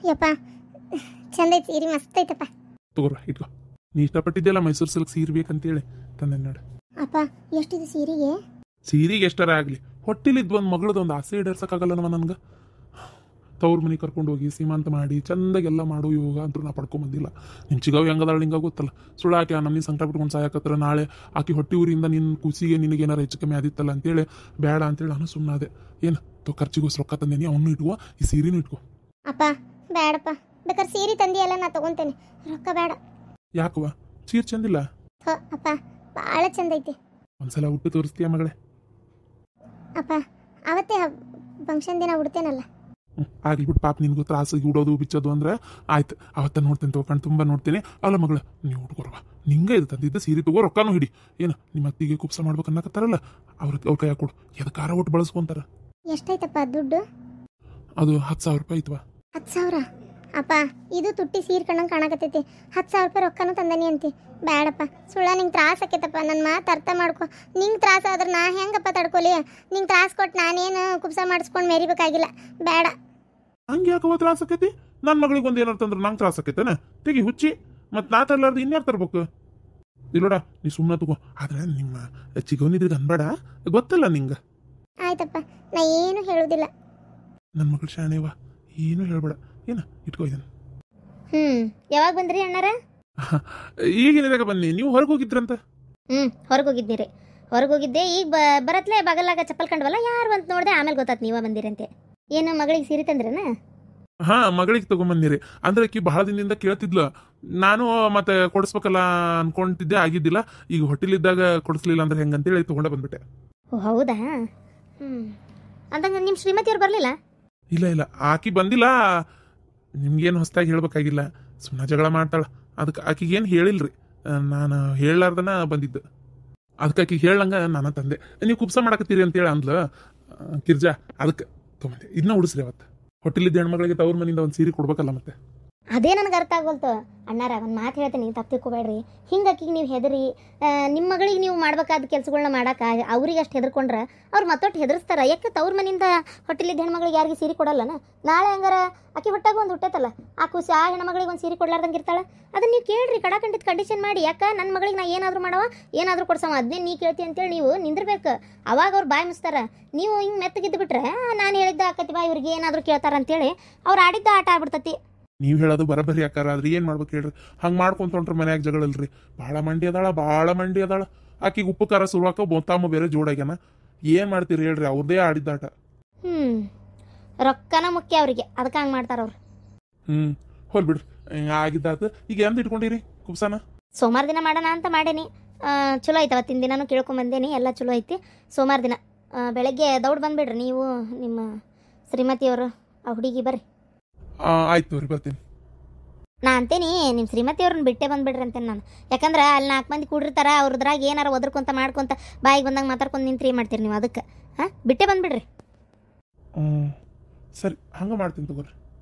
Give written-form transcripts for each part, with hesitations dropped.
ಯಪ್ಪ ಚಂದ ಐತಿ ಸೀರೆ, ಮಸ್ತ್ ಐತಪ್ಪ. ತಗೋರ ಇಟ್ಕೋ. ನೀ ಇಷ್ಟಪಟ್ಟಿದ್ದೆಲ್ಲ ಮೈಸೂರು ಸಿಲ್ಕ್ ಸೀರೆ ಬೇಕಂತೇಳಿ ತಂದೆ ನೋಡು. ಅಪ್ಪ ಎಷ್ಟಿದೆ ಸೀರೆಗೆ? ಸೀರೆಗೆ ಎಷ್ಟರ ಆಗಲಿ, ಹೊಟ್ಟಿಲಿದ್ದು ಒಂದು ಮಗಳದೊಂದು ಆಸೆ ಈಡೇರ್ಸಕ್ಕಾಗಲ್ಲನವ ನನ್ಗೆ. ತವ್ರ ಮನೆ ಕರ್ಕೊಂಡು ಹೋಗಿ ಸೀಮಂತ ಮಾಡಿ ಚಂದಾಗೆಲ್ಲ ಮಾಡೋ ಯೋಗ ಅಂತೂ ನಾ ಪಡ್ಕೊಂಬಂದಿಲ್ಲ. ನಿಮ್ಮ ಚಿಗವ್ ಹೆಂಗದಾಳ ನಿಂಗೆ ಗೊತ್ತಲ್ಲ. ಸುಳ್ಳು ಆಕೆ ನಮ್ಮನೆ ಸಂಕಟ ಬಿಟ್ಕೊಂಡು ಸಾಯಕತ್ರ ನಾಳೆ ಆಕೆ ಹೊಟ್ಟಿ ಊರಿಂದ ನಿನ್ನ ಕೂಸಿಗೆ ನಿನಗೇನಾರ ಹೆಚ್ಚು ಕಮ್ಮಿ ಆದಿತ್ತಲ್ಲ ಅಂತೇಳಿ ಬೇಡ ಅಂತೇಳಿ ನಾನು ಸುಮ್ಮನಾದೆ. ಏನು ಖರ್ಚಿಗೋಸ್ ರೊಕ್ಕ ತಂದೇನಿ, ಅವನು ಇಟ್ಕೋ, ಈ ಸೀರೆನೂ ಇಟ್ಕೋ. ಅಪ್ಪ ಬೇಡಪ್ಪ, ಬೇಕಾದ್ರೆ ಸೀರೆ ತಂದಿಯಲ್ಲ ನಾ ತಗೊಂತೇನೆ, ರೊಕ್ಕ ಬೇಡ. ಯಾಕವ್ವ ಸೀರೆ ಚಂದಿಲ್ಲ? ಅಪ್ಪ ಭಾಳ ಚಂದ ಐತಿ. ಒಂದ್ಸಲ ಉಟ್ಟು ತೋರಿಸ್ತೀಯ ಮಗಳೇ? ಅಪ್ಪ ಅವತ್ತೇ ಫಂಕ್ಷನ್ ದಿನ ಉಡ್ತೇನಲ್ಲ. ಆಗ್ಲಿ ಬಿಟ್ಟು, ಪಾಪ ನಿನ್ಗೂ ತ್ರಾಸಿಗೆ ಉಡೋದು ಬಿಚ್ಚೋದು ಅಂದ್ರೆ ಆಯ್ತು, ಅವತ್ತ ನೋಡ್ತೇನೆ ತಗೊಂಡು ತುಂಬ ನೋಡ್ತೇನೆ. ಅಲ್ಲ ಮಗಳ, ನೀವು ಹುಡ್ಕೊರವ ನಿಂಗೆ ಇದು ತಂದಿದ್ದ ಸೀರೆ ತಗೋ, ರೊಕ್ಕನೂ ಹಿಡಿ. ಏನು ನಿಮ್ಮ ಅತ್ತಿಗೆ ಕುಪ್ಸ ಮಾಡ್ಬೇಕನ್ನಕತ್ತಾರಲ್ಲ, ಅವ್ರ ಕೈ ಹಾಕೊಡು, ಎದಕ್ಕಾರ ಒಟ್ಟು ಬಳಸ್ಕೊಂತಾರ. ಎಷ್ಟಾಯ್ತಪ್ಪ ದುಡ್ಡು? ಅದು 10,000 ರೂಪಾಯಿ ಐತವ. 10,000? ಅಪ್ಪ ಇದು ತುಟ್ಟಿ ಸೀರೆ ಕಣ್ಣಂಗೆ ಕಾಣಕತ್ತೈತಿ, 10,000 ರೂಪಾಯಿ ರೊಕ್ಕನೂ ತಂದನಿ ಅಂತಿ. ಬೇಡಪ್ಪ, ಸುಳ್ಳ ನಿಂಗೆ ತ್ರಾಸ ಆಕೈತಪ್ಪ. ನನ್ನ ಮಾತು ಅರ್ಥ ಮಾಡ್ಕೊ. ನಿಂಗೆ ತ್ರಾಸ ಆದ್ರೆ ನಾ ಹೆಂಗಪ್ಪ ತಡ್ಕೊಲಿ? ನಿಂಗೆ ತ್ರಾಸ ಕೊಟ್ಟು ನಾನೇನು ಕುಬ್ಸ ಮಾಡಿಸ್ಕೊಂಡು ಮೆರಿಬೇಕಾಗಿಲ್ಲ, ಬೇಡ. ಹಂಗೆ ಯಾಕವ ತ್ರಾಸ ಆಕೈತಿ? ನನ್ನ ಮಗಳಿಗೆ ಒಂದು ಏನಾರು ತಂದ್ರೆ ನಂಗೆ ತ್ರಾಸ ಆಕೈತೇನೆ? ತೆಗಿ ಹುಚ್ಚಿ, ಮತ್ತು ನಾ ತರ್ಲಾರ್ದು ಇನ್ಯಾರು ತರ್ಬೇಕು? ಇಲ್ಲೋಡ, ನೀ ಸುಮ್ಮನೆ ತಗೋ. ಆದ್ರೆ ನಿಮ್ಮ ಚಿಗೋನಿದ್ರಿಗೆ ಅನ್ಬೇಡ, ಗೊತ್ತಲ್ಲ ನಿಂಗೆ. ಆಯ್ತಪ್ಪ, ನಾ ಏನು ಹೇಳುದಿಲ್ಲ. ನನ್ನ ಮಗಳು ಶಾಣೆವ, ಏನು ಹೇಳ್ಬೇಡ. ಏನ ಇಟ್ಕೋ ಇದನ್ನು. ಯಾವಾಗ ಬಂದ್ರಿ ಅಣ್ಣಾರ? ಈಗಿನದಾಗ ಬನ್ನಿ. ನೀವು ಹೊರಗೆ ಹೋಗಿದ್ರಂತ? ಹೊರಗೆ ಹೋಗಿದ್ದೀರಿ. ಹೊರಗೆ ಹೋಗಿದ್ದೆ, ಈಗ ಬರತ್ಲೆ ಬಗಲಾಗ ಚಪ್ಪಲ್ ಕಂಡ್ವಲ್ಲ, ಯಾರು ಅಂತ ನೋಡಿದೆ, ಆಮೇಲೆ ಗೊತ್ತಾತ್ ನೀವ ಬಂದಿರಂತೆ. ಏನು ಮಗಳಿಗೆ ಸೀರೆ ತಂದ್ರನ? ಹಾ, ಮಗಳಿಗೆ ತಗೊಂಬಂದಿರಿ. ಅಂದ್ರೆ ಆಕಿ ಬಹಳ ದಿನದಿಂದ ಕೇಳ್ತಿದ್ಲು. ನಾನು ಮತ್ತೆ ಕೊಡಿಸ್ಬೇಕಲ್ಲ ಅನ್ಕೊಂತಿದ್ದೆ, ಆಗಿದ್ದಿಲ್ಲ. ಈಗ ಹೋಟೆಲಿದ್ದಾಗ ಕೊಡಿಸ್ಲಿಲ್ಲ ಅಂದ್ರೆ ಹೆಂಗಂತೇಳಿ ತಗೊಂಡೆ ಬಂದ್ಬಿಟ್ಟೆ. ಓ ಹೌದಾ? ಅಂದಂಗ ನಿಮ್ಮ ಶ್ರೀಮತಿಯವ್ರು ಬರಲಿಲ್ಲ? ಇಲ್ಲ, ಆಕಿ ಬಂದಿಲ್ಲ. ನಿಮ್ಗೇನು ಹೊಸದಾಗಿ ಹೇಳ್ಬೇಕಾಗಿಲ್ಲ, ಸುಮ್ಮನೆ ಜಗಳ ಮಾಡ್ತಾಳ. ಅದಕ್ಕೆ ಆಕಿಗೇನು ಹೇಳಿಲ್ರಿ, ನಾನು ಹೇಳಲಾರ್ದನ ಬಂದಿದ್ದು. ಅದಕ್ಕೆ ಆಕಿಗೆ ಹೇಳಂಗ ನಾನು ತಂದೆ. ನೀವು ಕುಬ್ಸ ಮಾಡಕತ್ತೀರಿ ಅಂತೇಳಿ ಅಂದ್ಲು ಕಿರ್ಜಾ, ಅದಕ್ಕೆ ತೊಗೊಂಡೆ. ಇದನ್ನ ಉಡಿಸ್ರಿ. ಅವತ್ತು ಹೋಟೆಲಿದ್ದ ಹೆಣ್ಮಗಳಿಗೆ ತವ್ರ ಮನೆಯಿಂದ ಒಂದು ಸೀರೆ ಕೊಡ್ಬೇಕಲ್ಲ ಮತ್ತೆ. ಅದೇ ನನಗೆ ಅರ್ಥ ಆಗೋಲ್ತು ಅಣ್ಣಾರ. ಒಂದು ಮಾತು ಹೇಳ್ತೀನಿ, ತಪ್ಪು ತಿಳ್ಕೊಬೇಡ್ರಿ. ಹಿಂಗಾಕಿಗೆ ನೀವು ಹೆದರಿ ನಿಮ್ಮ ಮಗಳಿಗೆ ನೀವು ಮಾಡ್ಬೇಕಾದ ಕೆಲಸಗಳನ್ನ ಮಾಡಕ್ಕೆ ಅವ್ರಿಗೆ ಅಷ್ಟು ಹೆದರ್ಕೊಂಡ್ರೆ ಅವ್ರು ಮತ್ತೊಟ್ಟು ಹೆದರ್ಸ್ತಾರೆ. ಯಾಕೆ ತವ್ರ ಮನೆಯಿಂದ ಹೊಟ್ಟೆಲಿದ್ದ ಹೆಣ್ಮಗಳಿಗೆ ಯಾರಿಗೆ ಸೀರೆ ಕೊಡಲ್ಲನ? ನಾಳೆ ಹಂಗಾರ ಆಕೆ ಹೊಟ್ಟಾಗ ಒಂದು ಹುಟ್ಟೈತಲ್ಲ, ಆ ಖುಷಿ ಆ ಹೆಣ್ಮಗಳಿಗೆ ಒಂದು ಸೀರೆ ಕೊಡ್ಲಾರ್ದಂಗೆ ಇರ್ತಾಳೆ. ಅದನ್ನ ನೀವು ಕೇಳ್ರಿ, ಕಡಾಕಂಡಿದ್ದು ಕಂಡೀಷನ್ ಮಾಡಿ. ಯಾಕೆ ನನ್ನ ಮಗಳಿಗೆ ನಾ ಏನಾದರೂ ಮಾಡವ, ಏನಾದರೂ ಕೊಡ್ಸವ, ಅದನ್ನೇ ನೀ ಕೇಳ್ತಿ ಅಂತೇಳಿ ನೀವು ನಿಂದಿರ್ಬೇಕು. ಅವಾಗ ಅವ್ರು ಬಾಯಿ ಮುಸ್ತಾರೆ. ನೀವು ಹಿಂಗೆ ಮೆತ್ತಗಿದ್ದು ಬಿಟ್ರೆ ನಾನು ಹೇಳಿದ್ದ ಆಕತಿ ಬಾ, ಇವ್ರಿಗೆ ಏನಾದರೂ ಕೇಳ್ತಾರ ಅಂತೇಳಿ ಅವ್ರು ಆಡಿದ್ದ ಆಟ ಆಗ್ಬಿಡ್ತತಿ. ನೀವು ಹೇಳೋದು ಬರಬರಿ ಆಕಾರ. ಆದ್ರೆ ಏನು ಮಾಡ್ಬೇಕು ಹೇಳ್ರಿ? ಹಂಗೆ ಮಾಡ್ಕೊಂತೊಂಡ್ರೆ ಮನ್ಯಾಗ ಜಗಳಲ್ರಿ. ಭಾಳ ಮಂಡಿ ಅದಾಳ. ಆಕಿಗೆ ಉಪ್ಪು ಖಾರ ಸುರುವಾಕ ಬೋತಾಮ ಬೇರೆ ಜೋಡಾಗ್ಯಾನ. ಏನು ಮಾಡ್ತೀರಿ ಹೇಳ್ರಿ? ಅವ್ರದೇ ಆಡಿದ್ದಾಟ. ರೊಕ್ಕನ ಮುಖ್ಯ ಅವ್ರಿಗೆ, ಅದಕ್ಕೆ ಹಂಗೆ ಮಾಡ್ತಾರ ಅವ್ರು. ಹೋಲ್ ಬಿಡ್ರಿ, ಆಗಿದ್ದಾತ. ಈಗ ಎಂತ ಇಟ್ಕೊಂಡಿರಿ ಕುಬ್ಸಾನ? ಸೋಮವಾರ ದಿನ ಮಾಡೋಣ ಅಂತ ಮಾಡೇನಿ. ಚಲೋ ಐತೆ, ಅವತ್ತಿನ ದಿನಾನು ಕೇಳ್ಕೊಂಬಂದೇನಿ, ಎಲ್ಲ ಚಲೋ ಐತಿ. ಸೋಮವಾರ ದಿನ ಬೆಳಗ್ಗೆ ದೌಡ್ ಬಂದುಬಿಡ್ರಿ, ನೀವು ನಿಮ್ಮ ಶ್ರೀಮತಿಯವರು ಆ ಹುಡುಗಿ ಬರ್ರಿ. ಆಯ್ತು ತೋರಿ, ಬರ್ತೀನಿ. ನಾ ಅಂತೇನಿ ನಿಮ್ಮ ಶ್ರೀಮತಿಯವ್ರನ್ನ ಬಿಟ್ಟೆ ಬಂದುಬಿಡ್ರಿ ಅಂತೇನೆ ನಾನು. ಯಾಕಂದ್ರೆ ಅಲ್ಲಿ 4 ಮಂದಿ ಕೂಡಿರ್ತಾರ, ಅವ್ರದ್ರಾಗ ಏನಾರ ಒದರ್ಕೊಂತ ಮಾಡ್ಕೊಂತ ಬಾಯಿಗೆ ಬಂದಂಗೆ ಮಾತಾಡ್ಕೊಂಡು ನಿಂತ್ರಿ ಏನು ಮಾಡ್ತೀರಿ ನೀವು? ಅದಕ್ಕೆ ಬಿಟ್ಟೆ ಬಂದುಬಿಡ್ರಿ. ಸರಿ, ಹಂಗೆ ಮಾಡ್ತೀನಿ ತಗೋರಿ.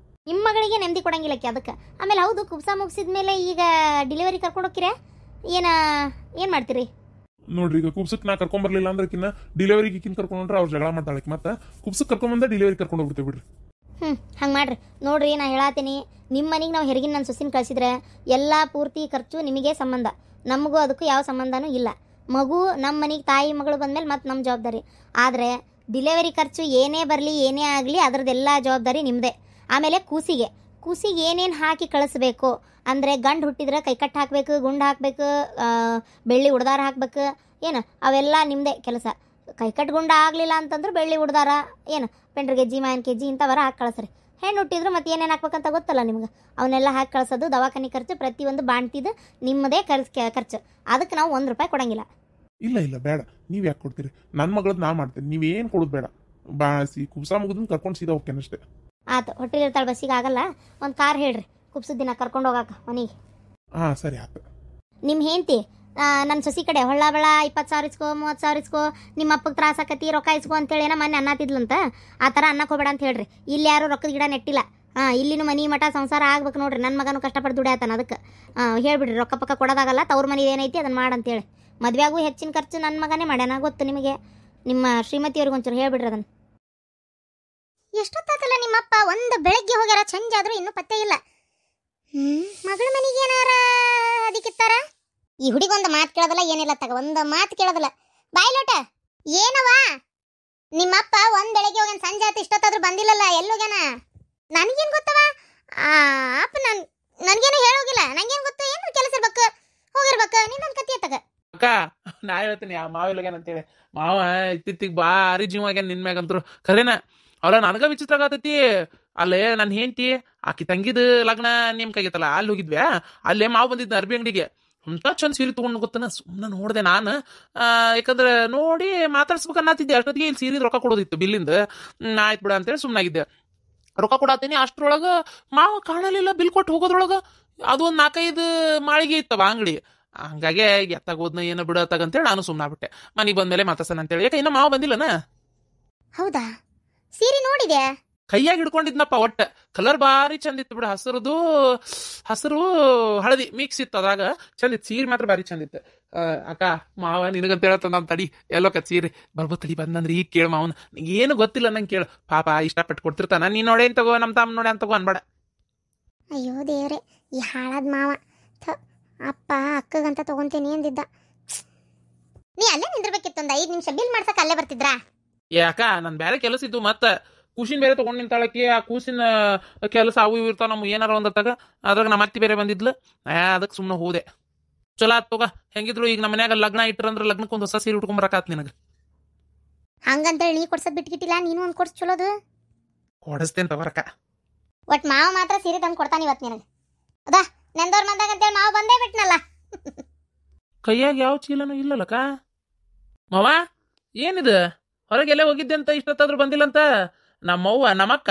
ನಿಮ್ಮ ಮಗಳಿಗೆ ನೆಮ್ಮದಿ ಕೊಡಂಗಿಲ್ಲಕ್ಕೆ ಅದಕ್ಕೆ. ಆಮೇಲೆ ಹೌದು, ಕುಬ್ಸ ಮುಗಿಸಿದ ಮೇಲೆ ಈಗ ಡೆಲಿವರಿ ಕರ್ಕೊಂಡು ಹೋಗ್ತೀರಾ? ಏನು ಮಾಡ್ತೀರಿ? ನೋಡ್ರಿ, ಈಗ ಕುಬ್ಸಕ್ಕೆ ನಾ ಕರ್ಕೊಂಬರ್ಲಿಲ್ಲ ಅಂದ್ರೆ ಕಿನ್ನ ಡೆಲಿವರಿಗೆ ಕಿನ್ ಕರ್ಕೊಂಡ್ರೆ ಅವ್ರು ಜಗಳ ಮಾಡ್ತಾಳೆ. ಮತ್ತೆ ಕುಬ್ಸಕ್ಕೆ ಕರ್ಕೊಂಬಂದ ಡೆಲಿವರಿ ಕರ್ಕೊಂಡು ಹೋಗ್ಬಿಡ್ತೇವೆ ಬಿಡ್ರಿ. ಹಂಗೆ ಮಾಡ್ರಿ. ನೋಡ್ರಿ, ನಾ ಹೇಳತ್ತೀನಿ, ನಿಮ್ಮ ಮನೆಗೆ ನಾವು ಹೆರಿಗಿನ ನನ್ನ ಸೊಸಿನ ಕಳಿಸಿದ್ರೆ ಎಲ್ಲ ಪೂರ್ತಿ ಖರ್ಚು ನಿಮಗೆ ಸಂಬಂಧ, ನಮಗೂ ಅದಕ್ಕೂ ಯಾವ ಸಂಬಂಧನೂ ಇಲ್ಲ. ಮಗು ನಮ್ಮ ಮನೆಗೆ ತಾಯಿ ಮಗಳು ಬಂದಮೇಲೆ ಮತ್ತೆ ನಮ್ಮ ಜವಾಬ್ದಾರಿ. ಆದರೆ ಡಿಲಿವರಿ ಖರ್ಚು ಏನೇ ಬರಲಿ ಏನೇ ಆಗಲಿ ಅದರದ್ದೆಲ್ಲ ಜವಾಬ್ದಾರಿ ನಿಮ್ಮದೇ. ಆಮೇಲೆ ಕೂಸಿಗೆ ಏನೇನು ಹಾಕಿ ಕಳಿಸ್ಬೇಕು ಅಂದರೆ, ಗಂಡು ಹುಟ್ಟಿದ್ರೆ ಕೈಕಟ್ಟು ಹಾಕಬೇಕು, ಗುಂಡು ಹಾಕಬೇಕು, ಬೆಳ್ಳಿ ಉಡ್ದಾರ ಹಾಕಬೇಕು, ಏನು ಅವೆಲ್ಲ ನಿಮ್ಮದೇ ಕೆಲಸ. ಕೈಕಟ್ಟು ಗುಂಡ ಆಗಲಿಲ್ಲ ಅಂತಂದ್ರೆ ಬೆಳ್ಳಿ ಉಡ್ದಾರ, ಏನು ಪೆಂಡ್ರ ಗೆಜ್ಜಿ, ಮಾಯನ್ ಕೆಜ್ಜಿ ಇಂಥವರ ಹಾಕಿ ಕಳಿಸ್ರಿ. ಹೆಣ್ಣು ಹುಟ್ಟಿದ್ರು ಮತ್ತೆ ಏನೇನು ಹಾಕ್ಬೇಕಂತ ಗೊತ್ತಲ್ಲ ನಿಮ್ಗೆ, ಅವನ್ನೆಲ್ಲ ಹಾಕಿ ಕಳಿಸೋದು. ದವಾಖಾನೆ ಖರ್ಚು ಪ್ರತಿಯೊಂದು ಬಾಣ್ತಿದ್ದು ನಿಮ್ಮದೇ ಖರ್ಚು. ಅದಕ್ಕೆ ನಾವು 1 ರೂಪಾಯಿ ಕೊಡಂಗಿಲ್ಲ. ಇಲ್ಲ ಬೇಡ, ನೀವು ಯಾಕೆ ಕೊಡ್ತೀರಿ? ನನ್ನ ಮಗಳದ್ದು ನಾ ಮಾಡ್ತೇನೆ, ನೀವೇನು ಕೊಡೋದು ಬೇಡ. ಬಾಸಿ ಕುಬ್ಸ ಮುಗಿದ್ ಕರ್ಕೊಂಡು ಸೀದಾ ಹೋಗ್ತೇನೆ ಅಷ್ಟೇ. ಆಯ್ತು, ಹೊಟ್ಟೆಲಿರ್ತಾಳೆ, ಬಸ್ಸಿಗೆ ಆಗಲ್ಲ. ಒಂದು ಕಾರ್ ಹೇಳ್ರಿ ಕುಬ್ಸದ ದಿನ ಕರ್ಕೊಂಡು ಹೋಗಾಕ ಮನೆಗೆ. ಸರಿ ಆಯ್ತು. ನಿಮ್ಮ ಹೆಂಡತಿ ನನ್ನ ಸೊಸಿ ಕಡೆ ಹೊಳ್ಳ ಬೆಳ 20,000 ಇಸ್ಕೋ, 30,000 ಇಸ್ಕೋ, ನಿಮ್ಮ ಅಪ್ಪಗೆ ತ್ರಾಸ ಆಕತಿ, ರೊಕ್ಕ ಇಸ್ಕೋ ಅಂತೇಳಿ ಏನೋ ಮೊನ್ನೆ ಅನ್ನತ್ತಿದ್ಲಂತ. ಆ ಥರ ಅನ್ನಕ್ಕೆ ಹೋಗ್ಬೇಡ ಅಂತ ಹೇಳ್ರಿ. ಇಲ್ಲಿ ಯಾರು ರೊಕ್ಕದ ಗಿಡ ನೆಟ್ಟಿಲ್ಲ. ಇಲ್ಲಿನೂ ಮನೆ ಮಠ ಸಂಸಾರ ಆಗ್ಬೇಕು ನೋಡ್ರಿ. ನನ್ನ ಮಗನೂ ಕಷ್ಟಪಟ್ಟು ದುಡಿಯಾತಾನ. ಅದಕ್ಕೆ ಹೇಳ್ಬಿಡ್ರಿ, ರೊಕ್ಕ ಪಕ್ಕ ಕೊಡೋದಾಗಲ್ಲ, ತವ್ರ ಮನೆ ಏನೈತಿ ಅದನ್ನು ಮಾಡಂತೇಳಿ. ಮದುವೆಗೂ ಹೆಚ್ಚಿನ ಖರ್ಚು ನನ್ನ ಮಗನೇ ಮಾಡ್ಯಾನ, ಗೊತ್ತು ನಿಮಗೆ. ನಿಮ್ಮ ಶ್ರೀಮತಿಯವ್ರಿಗೆ ಒಂಚೂರು ಹೇಳ್ಬಿಡ್ರಿ ಅದನ್ನು. ಎಷ್ಟೊತ್ತಾತಲ್ಲ ನಿಮ್ಮಪ್ಪ ಒಂದು ಬೆಳಗ್ಗೆ ಹೋಗ್ಯಾರ, ಸಂಜೆ ಆದ್ರೂ ಇನ್ನೂ ಪತ್ತೆ ಇಲ್ಲ. ಮಗಳ ಮನೆಗೆ ಏನಾರ ಅದಕ್ಕಿತ್ತಾರ? ಈ ಹುಡುಗೊಂದು ಮಾತು ಕೇಳೋದಲ್ಲ, ಏನಿಲ್ಲ ತಗ, ಒಂದು ಮಾತು ಕೇಳೋದಲ್ಲ. ಬಾಯ್ ಲೋಟ, ಏನವಾ ನಿಮ್ಮಪ್ಪ ಒಂದ್ ಬೆಳಗ್ಗೆ ಹೋಗ್ಯಾನ, ಸಂಜೆ ಆತ, ಇಷ್ಟೊತ್ತಾದ್ರೂ ಬಂದಿಲ್ಲಲ್ಲ, ಎಲ್ಲೋಗ್ಯಾನ? ನನಗೇನು ಗೊತ್ತವ? ಅಪ್ಪ ನನ್ಗೇನು ಹೇಳೋಗಿಲ್ಲ, ನಂಗೇನು ಗೊತ್ತು? ಏನು ಕೆಲಸ ಇರ್ಬೇಕು, ಹೋಗಿರ್ಬೇಕು. ನಿನ್ನೊಂದು ಕತ್ತಿ ತಗ ಅಕ್ಕ. ನಾ ಹೇಳ್ತೀನಿ ಆ ಮಾವಿಲ್ಲಾಗ್ಯಾನ ಅಂತೇಳಿ. ಮಾವ ಇತ್ತಿತ್ತಿಗೆ ಭಾರಿ ಜೀವ ಆಗ್ಯಾನ ನಿನ್ ಮ್ಯಾಗಂತರು. ಖರೇನ ಅವ್ರ ನನಗ ವಿಚಿತ್ರ ಆಗತೈತಿ. ಅಲ್ಲೇ ನನ್ನ ಹೆಂಡತಿ ಆಕಿ ತಂಗಿದ ಲಗ್ನ ನೇಮಕ ಆಗೈತಲ್ಲ, ಅಲ್ಲಿ ಹೋಗಿದ್ವ್ಯಾ. ಅಲ್ಲೇ ಮಾವು ಬಂದಿದ್ದ ಅರ್ಬಿ ಅಂಗಡಿಗೆ. ಅಂತ ಚಂದ ಸೀರೆ ತಗೊಂಡು ಗೊತ್ತನ, ಸುಮ್ಮನೆ ನೋಡಿದೆ ನಾನು. ಯಾಕಂದ್ರೆ ನೋಡಿ ಮಾತಾಡ್ಸ್ಬೇಕು ಅನ್ನತ್ತಿದ್ದೆ. ಅಷ್ಟೊತ್ತಿಗೆ ಇಲ್ಲಿ ಸೀರೆ ರೊಕ್ಕ ಕೊಡೋದಿತ್ತು ಬಿಲ್ಲಿಂದ. ಆಯ್ತು ಬಿಡ ಅಂತೇಳಿ ಸುಮ್ಮನಾಗಿದ್ದೆ. ರೊಕ್ಕ ಕೊಡತ್ತೀನಿ, ಅಷ್ಟ್ರೊಳಗ ಮಾವ ಕಾಣಲಿಲ್ಲ. ಬಿಲ್ ಕೊಟ್ಟು ಹೋಗೋದ್ರೊಳಗ ಅದು ಒಂದು 4-5 ಮಾಳಿಗೆ ಇತ್ತವ ಅಂಗಡಿ. ಹಂಗಾಗಿ ಎತ್ತಾಗೋದ್ನ ಏನೋ ಬಿಡತ್ತಾಗಂತೇಳಿ ನಾನು ಸುಮ್ಮನಾಗ್ಬಿಟ್ಟೆ. ಮನೆಗೆ ಬಂದ್ಮೇಲೆ ಮಾತಾಡ್ಸೋಣ ಅಂತೇಳಿ. ಯಾಕೆ ಇನ್ನ ಮಾವ ಬಂದಿಲ್ಲನ? ಹೌದಾ? ಸೀರೆ ನೋಡಿದೆ, ಕೈಯಾಗಿ ಹಿಡ್ಕೊಂಡಿದ್ನಪ್ಪ. ಒಟ್ಟ ಕಲರ್ ಬಾರಿ ಚಂದ ಇತ್ತು ಬಿಡ. ಹಸಿರು ಹಳದಿ ಮಿಕ್ಸ್ ಇತ್ತು ಅದ್ರಾಗ. ಚಂದ ಇತ್ತು ಸೀರೆ, ಮಾತ್ರ ಬಾರಿ ಚಂದ ಇತ್ತು. ಅಕ್ಕ ಮಾವ ನಿನಗಂತ ಹೇಳ್ತ ನಾನು ತಡಿ, ಎಲ್ಲೋಕ ಸೀರೆ ಬರ್ಬೋತಡಿ ಬಂದಂದ್ರೆ ಈಗ ಕೇಳ ಮಾವನ್. ಏನು ಗೊತ್ತಿಲ್ಲ ನಂಗೆ ಕೇಳು. ಪಾಪ ಇಷ್ಟಪಟ್ಟು ಕೊಡ್ತಿರ್ತಾನ. ನೀನ್ ನೋಡೇನ್ ತಗೋ, ನಮ್ಮ ತಮ್ಮ ನೋಡಿ ಅಂತ ತಗೋ ಅನ್ಬೇಡ. ಅಯ್ಯೋ ದೇವ್ರೆ, ಈ ಹಾಳಾದ ಮಾವ. ಅಪ್ಪ ಅಕ್ಕಗಂತ ತಗೊಂತೀನಿ ಅಂದಿದ್ದ. ನೀ ಅಲ್ಲೇ ನಿಂದಿರ್ಬೇಕಿತ್ತು, ಒಂದು 5 ನಿಮಿಷ ಬಿಲ್ ಮಾಡ್ಸಕ್ ಅಲ್ಲೇ ಬರ್ತಿದ್ರಾ? ಯಾಕ ನನ್ ಬೇರೆ ಕೆಲಸ ಇದ್ದು, ಮತ್ತ ಕೂಸಿನ ಬೇರೆ ತಗೊಂಡ್ ನಿಂತಾಳಕಿ. ಆ ಕೂಸಿನ ಕೆಲಸ ಅವು ಇವು ಇರ್ತಾವ ನಮ್ಮ ಏನಾರ ಒಂದತ್ತಾಗ. ಅದ್ರಾಗ ನಮ್ಮ ಅತ್ತಿ ಬೇರೆ ಬಂದಿದ್ಲು. ಅದಕ್ಕೆ ಸುಮ್ಮನೆ ಹೋದೆ. ಚಲೋ ಆತ್ ತಗ. ಹೆಂಗಿದ್ರು ಈಗ ನಮ್ಮ ಮನ್ಯಾಗ ಲಗ್ನ ಇಟ್ಟರಂದ್ರ ಲಗ್ನಕ್ಕೆ ಒಂದು ಹೊಸ ಸೀರೆ ಉಟ್ಕೊಂಬರಕಾತ್ ನಿನಗ. ಹಂಗಂತೇಳಿ ನೀ ಕೊಡ್ಸದ್ ಬಿಟ್ಗಿಟ್ಟಿಲ್ಲ, ನೀನು ಒಂದು ಕೊಡ್ಸ್ ಚಲೋದು. ಕೊಡಿಸ್ತೇನೆ ತಗೋರಕ್ಕ. ಒಟ್ ಮಾವ ಮಾತ್ರ ಸೀರೆ ತಂದು ಕೊಡ್ತಾನೆ ಇವತ್ತು ನಿನಗೆ. ಅದಾ ನೆಂದವ್ರ ಮಂದಾಗ ಅಂತೇಳಿ ಮಾವ ಬಂದೇ ಬಿಟ್ನಲ್ಲ. ಕೈಯಾಗ ಯಾವ ಚೀಲನೂ ಇಲ್ಲಲ್ಲಕ್ಕ. ಮಾವ ಏನಿದು? ಹೊರಗೆಲ್ಲೇ ಹೋಗಿದ್ದೆ ಅಂತ ಇಷ್ಟೊತ್ತಾದ್ರೂ ಬಂದಿಲ್ಲ ಅಂತ. ನಮ್ಮವ್ವ ನಮ್ಮಕ್ಕ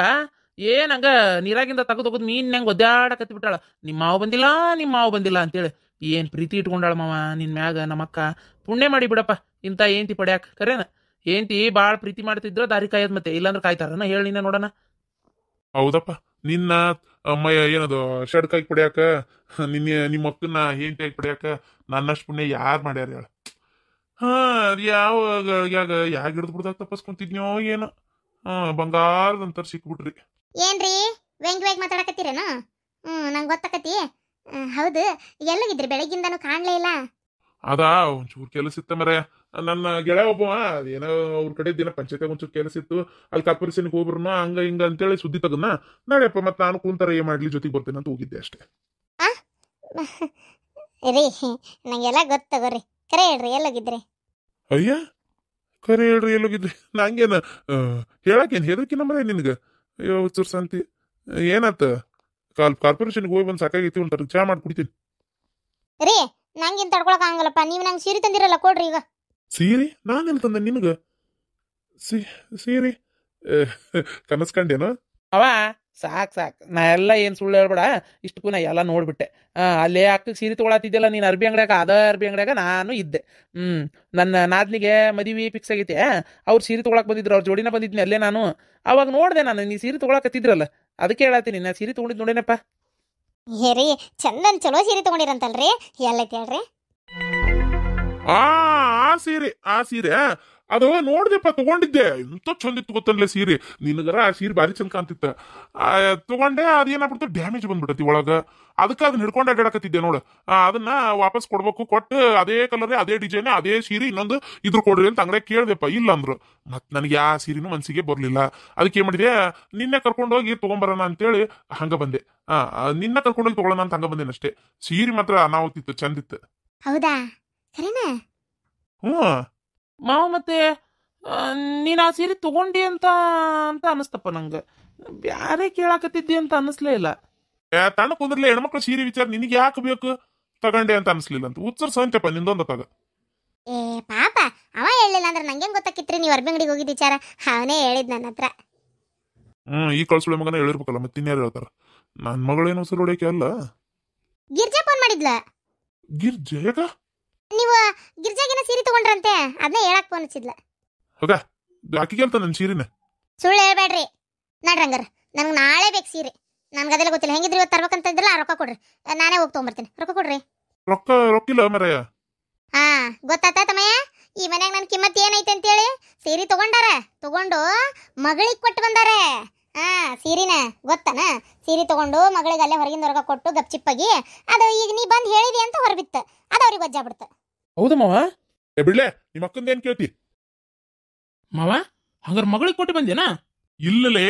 ಏನಂಗ ನೀರಾಗಿಂದ ತೆಗೆದು ಮೀನ್ ಹೆಂಗ್ ಒದ್ದಾಡಕತ್ತಿ ಬಿಟ್ಟಾಳ. ನಿಮ್ಮ ಮಾವ ಬಂದಿಲ್ಲ ಅಂತೇಳಿ. ಏನ್ ಪ್ರೀತಿ ಇಟ್ಕೊಂಡಾಳ ಮಾವ ನಿನ್ ಮ್ಯಾಗ ನಮ್ಮಕ್ಕ. ಪುಣ್ಯ ಮಾಡಿ ಬಿಡಪ್ಪ ಇಂಥ ಏಂತಿ ಪಡ್ಯಾಕ. ಕರೇನ ಏಂತಿ ಬಾಳ್ ಪ್ರೀತಿ ಮಾಡ್ತಿದ್ರ ದಾರಿ ಕಾಯದ್, ಮತ್ತೆ ಇಲ್ಲಾಂದ್ರೆ ಕಾಯ್ತಾರನ ಹೇಳಿ ನಿನ್ನ ನೋಡೋಣ. ಹೌದಪ್ಪ, ನಿನ್ನ ಅಮ್ಮಯ್ಯ ಏನದು ಷಡ್ಕಾಯಿ ಪಡ್ಯಾಕ, ನಿಮ್ಮ ಅಕ್ಕನ ಹೆಂಡತಿಯಾಗಿ ಪಡ್ಯಾಕ ನನ್ನಷ್ಟು ಪುಣ್ಯ ಯಾರು ಮಾಡ್ಯಾರ ಹೇಳ. ಅದು ಯಾವಾಗ ಹಿಡಿದು ಬಿಡ್ದಾಗ ತಪ್ಪಸ್ಕೊಂತಿದ್ನೋ ಏನೋ. ಬಂಗಾರದಂತರ ಸಿಕ್ಬಿಟ್ರಿ. ಏನ್ರಿ ವೇಗ್ ಮಾತಾಡಕತ್ತೀರೇನು? ನಂಗೆ ಗೊತ್ತಾಕತಿ. ಹೌದು, ಎಲ್ಲೋಗಿದ್ರಿ? ಬೆಳಗ್ಗಿಂದನೂ ಕಾಣ್ಲೇ ಇಲ್ಲ. ಅದಾ ಒಂಚೂರು ಕೆಲಸ ಇತ್ತ ಮರ. ನನ್ನ ಗೆಳೆಯ ಒಬ್ಬವ ಏನೋ ಅವ್ರ ಕಡೆ ದಿನ ಪಂಚಾಯತ್ಯಾಗ ಒಂಚೂರು ಕೆಲಸ ಇತ್ತು. ಅಲ್ಲಿ ಕಾರ್ಪೊರೇಷನ್ಗೆ ಹೋಗ್ಬರ್ನ ಹಂಗ ಹಿಂಗ ಅಂತೇಳಿ ಸುದ್ದಿ ತಗದ್ನ. ನಡಿಯಪ್ಪ ಮತ್ತೆ ನಾನು ಕುಂತಾರ ಏನ್ ಮಾಡ್ಲಿ ಜೊತೆಗೆ ಬರ್ತೇನೆ ಅಂತ ಹೋಗಿದ್ದೆ ಅಷ್ಟೇ. ರೀ ನಂಗೆಲ್ಲ ಗೊತ್ತಗೋರಿ, ಕರೆ ಹೇಳ್ರಿ ಎಲ್ಲೋಗಿದ್ರಿ? ಅಯ್ಯ ಕರೆ ಹೇಳ್ರಿ ಎಲ್ಲೋಗಿದ್ರಿ? ನಂಗೇನ ಹೇಳಕ್ಕೇನು ಹೆದರ್ಕಿನ ಮರ ನಿನ್ಗ? ಅಯ್ಯೋ ಹುಚ್ಚೂರ್ ಶಾಂತಿ, ಏನಾತ? ಕಾರ್ಪೊರೇಷನ್ಗೆ ಹೋಗಿ ಬಂದು ಸಾಕಾಗೈತಿ, ಒಂಥರ ಚಾ ಮಾಡಿ ಕುಡಿತೀನಿ. ರೀ ನಂಗೇನು ತಡ್ಕೊಳಕ್ ಆಗಲ್ಲಪ್ಪ. ನೀವು ನಂಗೆ ಸೀರೆ ತಂದಿರಲ್ಲ, ಕೊಡ್ರಿ ಈಗ. ಸೀರೆ ನಾನೆಲ್ಲ ತಂದೆ ನಿನಗ? ಸೀರೆ ಕನಸ್ಕಂಡೇನು? ಅವ ಸಾಕ್ ನಾ ಎಲ್ಲ ಏನ್ ಸುಳ್ಳು ಹೇಳ್ಬೇಡ. ಇಷ್ಟಕ್ಕೂ ನಾ ಎಲ್ಲ ನೋಡ್ಬಿಟ್ಟೆ. ಅಲ್ಲೇ ಅಕ್ಕಗೆ ಸೀರೆ ತಗೊಳತಿದ್ದೆಲ್ಲ ನೀನ್ ಅರ್ಬಿ ಅಂಗಡ್ಯಾಗ, ಅದ ಅರ್ಬಿ ಅಂಗಡ್ಯಾಗ ನಾನು ಇದ್ದೆ. ನನ್ನ ನಾದ್ನಿಗೆ ಮದುವೆ ಫಿಕ್ಸ್ ಆಗೈತೆ. ಅವ್ರು ಸೀರೆ ತಗೊಳಕ್ ಬಂದಿದ್ರು, ಅವ್ರ ಜೋಡಿನ ಬಂದಿದ್ನಿ ಅಲ್ಲೇ ನಾನು. ಅವಾಗ ನೋಡ್ದೆ ನಾನು ನೀ ಸೀರೆ ತಗೊಳಕತ್ತಿದ್ರಲ್ಲ, ಅದಕ್ಕೆ ಹೇಳತ್ತೀನಿ. ನಾ ಸೀರೆ ತಗೊಂಡಿದ್ ನೋಡೇನಪ್ಪ. ಹೇ ರೀ, ಚಂದನ್ ಚಲೋ ಸೀರೆ ತಗೊಂಡಿರಂತಲ್ರಿ, ಎಲ್ಲೈತಿ ಹೇಳ್ರಿ? ಆ ಸೀರೆ ಅದು ನೋಡ್ದೆಪ್ಪ, ತಗೊಂಡಿದ್ದೆ. ಎಂತ ಚಂದ ಇತ್ತು ಗೊತ್ತನ್ಲೆ ಸೀರೆ. ನಿನಗರ ಆ ಸೀರೆ ಭಾರಿ ಚಂದ ಕಾಣ್ತಿತ್ತ. ತಗೊಂಡೆ, ಅದೇನಾಗ್ಬಿಡ್ತು ಡ್ಯಾಮೇಜ್ ಬಂದ್ಬಿಟ್ಟತಿ ಒಳಗ. ಅದಕ್ಕೆ ಅದನ್ನ ಹಿಡ್ಕೊಂಡು ಅಡ್ಡಾಡಕತ್ತಿದ್ದೆ ನೋಡು. ಅದನ್ನ ವಾಪಸ್ ಕೊಡ್ಬೇಕು. ಕೊಟ್ಟು ಅದೇ ಕಲರ್, ಅದೇ ಡಿಸೈನ್, ಅದೇ ಸೀರೆ ಇನ್ನೊಂದು ಇದ್ರ ಕೊಡ್ರಿ ಅಂತ ಅಂಗಡಿಯಾಗ ಕೇಳ್ದೆಪ್ಪ. ಇಲ್ಲ ಅಂದ್ರು. ಮತ್ ನನಗೆ ಆ ಸೀರೆನೂ ಮನ್ಸಿಗೆ ಬರ್ಲಿಲ್ಲ. ಅದಕ್ಕೆ ಏನ್ ಮಾಡಿದೆ, ನಿನ್ನೆ ಕರ್ಕೊಂಡೋಗಿ ತಗೊಂಬರೋಣ ಅಂತೇಳಿ ಹಂಗ ಬಂದೆ. ನಿನ್ನ ಕರ್ಕೊಂಡೋಗಿ ತಗೊಳ್ಳೋಣ ಅಂತ ಹಂಗ ಬಂದೇನೆ ಅಷ್ಟೇ. ಸೀರೆ ಮಾತ್ರ ಅನಾಹುತಿತ್ತು, ಚಂದಿತ್ತು. ಹೌದಾ? ಕರೆನಾ? ಮಾವ ಮತ್ತೆ ನೀನ್ ಆ ಸೀರೆ ತಗೊಂಡಿ ಅಂತ ಅನಿಸ್ತಪ್ಪ ನಂಗೆ. ಬ್ಯಾರೆ ಕೇಳಾಕತ್ತಿದ್ದಿ ಅಂತ ಅನಿಸ್ಲೇ ಇಲ್ಲ. ತಣ್ಣ ಕುಂದ್ರಲ್ಲ, ಹೆಣ್ಮಕ್ಳು ಸೀರೆ ವಿಚಾರ ನಿನಗೆ ಯಾಕೆ ಬೇಕು ತಗೊಂಡೆ ಅಂತ ಅನಿಸ್ಲಿಲ್ಲ ಅಂತ ಉತ್ಸರ್ ಸಂತೆಪ್ಪ ನಿಂದೊಂದ ತಗ. ಏ ಪಾಪ, ಅವ ಹೇಳಿಲ್ಲ ಅಂದ್ರೆ ನಂಗೇನ್ ಗೊತ್ತಾಕಿತ್ರಿ ನೀವು ಅರ್ಬಿ ಅಂಗಡಿಗೆ ಹೋಗಿದ್ದ ವಿಚಾರ? ಅವನೇ ಹೇಳಿದ್ ನನ್ನ ಹತ್ರ. ಈ ಕಳ್ಸುಳೆ ಮಗನ ಹೇಳಿರ್ಬೇಕಲ್ಲ, ಮತ್ತೆ ಇನ್ಯಾರು ಹೇಳ್ತಾರ? ನನ್ ಮಗಳೇನು ಹೆಸರು ಹೊಡಿಯಕ್ಕೆ ಅಲ್ಲ. ಗಿರ್ಜಾ ಫೋನ್ ಮಾಡಿದ್ಲ. ಗಿರ್ಜಾಗ ನೀವು ಗಿರ್ಜಾಗಿನ ಸೀರೆ ತಗೊಂಡ್ರಂತೆ, ಅದನ್ನ ಹೇಳಕ್ ಫೋನ್ ಹಚ್ಚಿದ್ಲ. ಹೋಗ ಆಕಿ ಕೇಳ್ತ ನನ್ ಸೀರೆನ. ಸುಳ್ಳು ಹೇಳ್ಬೇಡ್ರಿ. ನಡ್ರಂಗಾರ ನನಗೆ ನಾಳೆ ಬೇಕು ಸೀರೆ. ನನ್ಗೆ ಅದೆಲ್ಲ ಗೊತ್ತಿಲ್ಲ. ಹೆಂಗಿದ್ರಿ ಇವತ್ತು ತರ್ಬೇಕಂತ ಇದ್ರಲ್ಲ, ರೊಕ್ಕ ಕೊಡ್ರಿ, ನಾನೇ ಹೋಗಿ ತಗೊಂಬರ್ತೀನಿ. ರೊಕ್ಕ ಕೊಡ್ರಿ. ರೊಕ್ಕಿಲ್ಲ ಮರಯ್ಯ. ಗೊತ್ತಾತ ತಮ್ಮಯ್ಯ, ಈ ಮನ್ಯಾಗ ನನ್ ಕಿಮ್ಮತ್ ಏನೈತೆ ಅಂತೇಳಿ. ಸೀರೆ ತಗೊಂಡು ಮಗಳಿಗೆ ಕೊಟ್ಟು ಬಂದಾರೆ. ಸೀರಿನ ಗೊತ್ತನ ಸೀರೆ ತಗೊಂಡು ಮಗಳಿಗೆ ಅಲ್ಲೇ ಹೊರಗಿಂದ ಹೊರಗ ಕೊಟ್ಟು ಗಪ್ಚಿಪ್ಪಾಗಿ ಅದು ಈಗ ನೀ ಬಂದು ಹೇಳಿದಿ ಅಂತ ಹೊರಬಿತ್ತ ಅದು ಅವ್ರಿಗೆ ವಜ್ಜಾ ಬಿಡ್ತ. ಹೌದು ಮಾವ. ಬಿಡ್ಲೆ ನಿಮ್ಮ ಅಕ್ಕಂದ ಏನ್ ಕೇಳ್ತಿ? ಮಾವ ಹಂಗಾರ ಮಗಳಿಗೆ ಕೊಟ್ಟು ಬಂದೇನಾ? ಇಲ್ಲಲೇ,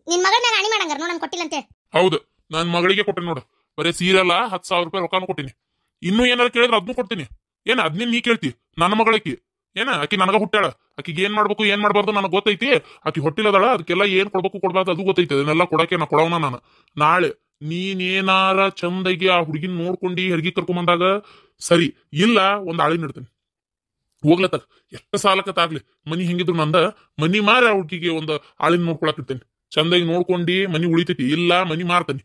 ನಿನ್ ಮಗಳ ಮ್ಯಾಗ ಅಣಿ ಮಾಡಂಗಾರ ನೋಡನ್ ಕೊಟ್ಟಿಲ್ಲ ಅಂತೇಳಿ. ಹೌದು, ನಾನ್ ಮಗಳಿಗೆ ಕೊಟ್ಟೆ ನೋಡು. ಬರೀ ಸೀರೆಲ್ಲ 10,000 ರೂಪಾಯಿ ರೊಕ್ಕಾನು ಕೊಟ್ಟಿನಿ. ಇನ್ನೂ ಏನಾರು ಕೇಳಿದ್ರೆ ಅದನ್ನು ಕೊಡ್ತೀನಿ. ಏನ ಅದ್ನೇ ನೀ ಕೇಳ್ತಿ? ನನ್ನ ಮಗಳಕಿ ಏನ ಆಕಿ ನನಗ ಹುಟ್ಟಾಳ. ಆಕಿಗೆ ಏನ್ ಮಾಡ್ಬೇಕು ಏನ್ ಮಾಡ್ಬಾರ್ದು ನನಗೆ ಗೊತ್ತೈತಿ. ಆಕಿ ಹೊಟ್ಟಿಲದಾಳ, ಅದಕ್ಕೆಲ್ಲ ಏನ್ ಕೊಡ್ಬೇಕು ಕೊಡ್ಬಾರ್ದು ಅದು ಗೊತ್ತೈತಿ. ಅದನ್ನೆಲ್ಲ ಕೊಡಕ್ಕೆ ನಾ ಕೊಡವನ ನಾನು. ನಾಳೆ ನೀನೇನಾರ ಚಂದಾಗಿ ಆ ಹುಡುಗಿನ ನೋಡ್ಕೊಂಡು ಹೆರ್ಗಿ ಕರ್ಕೊಂಬಂದಾಗ ಸರಿ, ಇಲ್ಲ ಒಂದ್ ಆಳಿನ ಇಡ್ತೀನಿ ಹೋಗ್ಲತ್ತಾಗ. ಎಷ್ಟು ಸಾಲಕತ್ತಾಗ್ಲಿ, ಮನಿ ಹೆಂಗಿದ್ರು ನಂದ, ಮನಿ ಮಾರಿ ಆ ಹುಡುಗಿಗೆ ಒಂದು ಆಳಿನ ನೋಡ್ಕೊಳಕ್ ಇರ್ತೇನೆ. ಚಂದಾಗಿ ನೋಡ್ಕೊಂಡು ಮನಿ ಉಳಿತೈತಿ, ಇಲ್ಲ ಮನಿ ಮಾರ್ತಾನೆ.